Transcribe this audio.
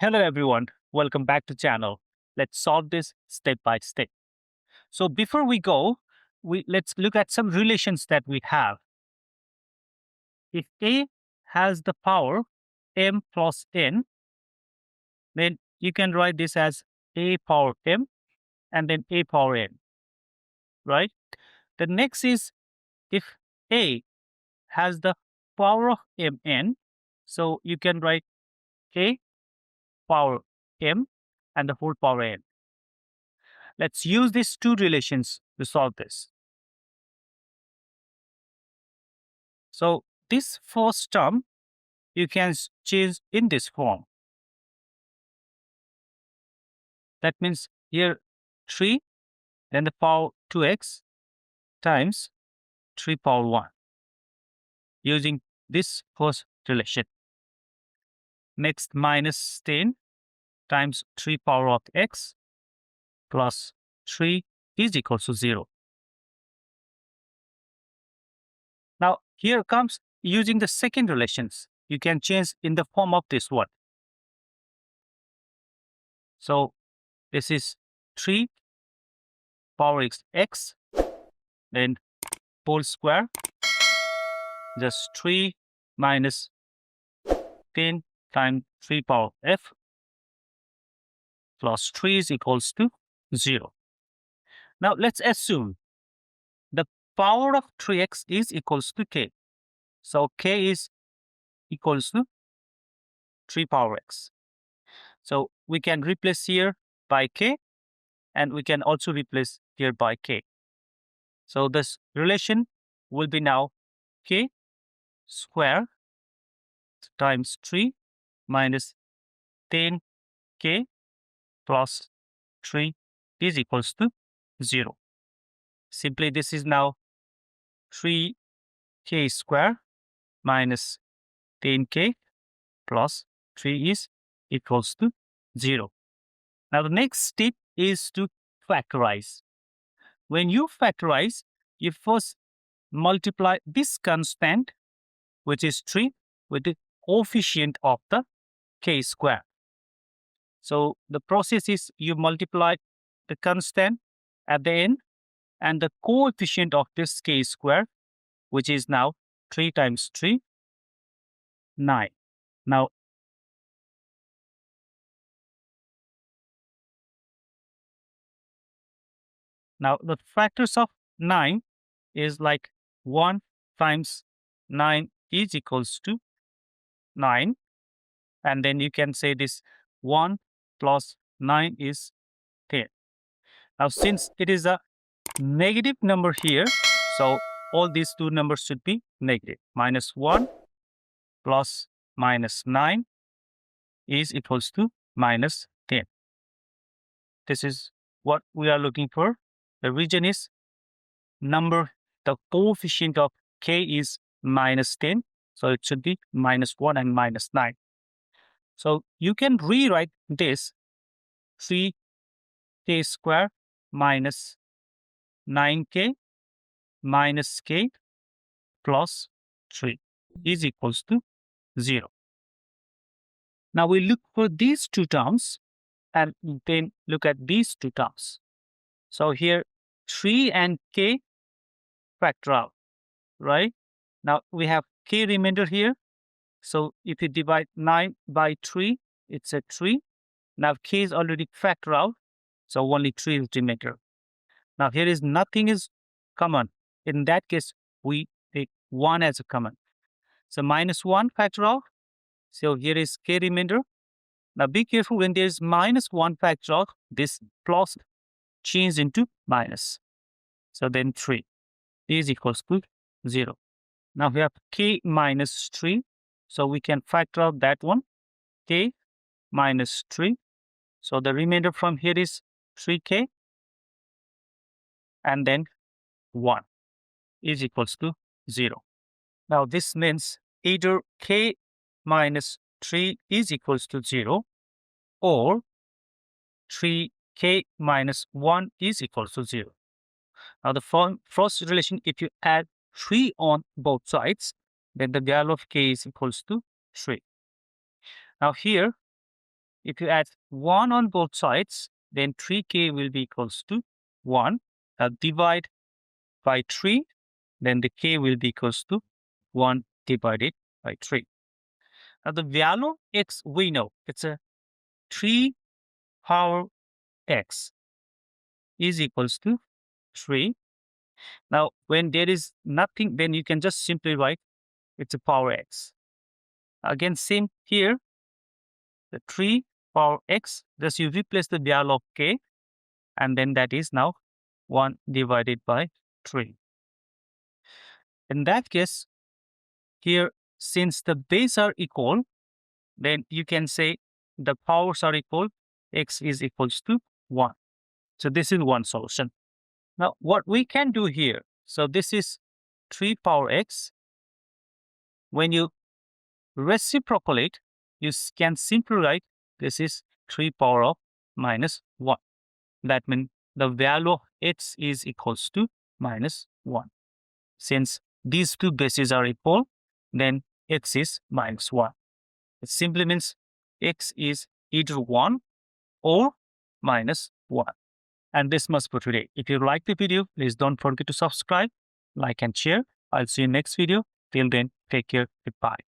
Hello everyone, welcome back to channel. Let's solve this step by step. So before we go, let's look at some relations that we have. If A has the power m plus n, then you can write this as A power m and then A power n, right? The next is if A has the power of mn, so you can write A power m and the whole power n. Let's use these two relations to solve this. So this first term, you can change in this form. That means here 3, then the power 2x times 3 power 1 using this first relation. Next, minus 10 times 3 power of x plus 3 is equal to 0. Now, here comes using the second relations. You can change in the form of this one. So, this is 3 power x, then whole square, just 3 minus 10 times 3 power f plus 3 is equals to 0. Now, let's assume the power of 3x is equals to k. So, k is equals to 3 power x. So, we can replace here by k and we can also replace here by k. So, this relation will be now k square times 3 minus 10k plus 3 is equals to 0. Simply, this is now 3k square minus 10k plus 3 is equals to 0. Now, the next step is to factorize. When you factorize, you first multiply this constant, which is 3, with the coefficient of the k square. So, the process is you multiply the constant at the end and the coefficient of this k square, which is now 3 times 3, 9. Now, the factors of 9 is like 1 times 9 is equals to 9. And then you can say this 1 plus 9 is 10. Now, since it is a negative number here, so all these two numbers should be negative. Minus 1 plus minus 9 is equals to minus 10. This is what we are looking for. The region is number, the coefficient of k is minus 10. So it should be minus 1 and minus 9. So you can rewrite this 3k square minus 9k minus k plus 3 is equals to 0. Now we look for these two terms and then look at these two terms. So here 3 and k factor out, right? Now we have k remainder here. So if you divide 9 by 3, it's a 3. Now k is already factor out, so only 3 is remainder. Now here is nothing is common. In that case, we take 1 as a common. So minus 1 factor out. So here is k remainder. Now be careful when there is minus 1 factor out, this plus change into minus. So then 3 is equals to 0. Now we have k minus 3. So we can factor out that one, k minus 3. So the remainder from here is 3k and then 1 is equals to 0. Now this means either k minus 3 is equals to 0 or 3k minus 1 is equals to 0. Now the first relation, if you add 3 on both sides, then the value of k is equals to 3. Now here, if you add 1 on both sides, then 3k will be equals to 1. Now divide by 3, then the k will be equals to 1 divided by 3. Now the value of x we know, it's a 3 power x is equals to 3. Now when there is nothing, then you can just simply write it's a power x. Again, same here, the 3 power x, thus you replace the value of k, and then that is now 1 divided by 3. In that case, here, since the base are equal, then you can say the powers are equal, x is equals to 1. So this is one solution. Now what we can do here, so this is 3 power x. When you reciprocate, you can simply write this is 3 power of minus 1. That means the value of x is equals to minus 1. Since these two bases are equal, then x is minus 1. It simply means x is either 1 or minus 1. And this much for today. If you like the video, please don't forget to subscribe, like and share. I'll see you next video. Till then, take care. Goodbye.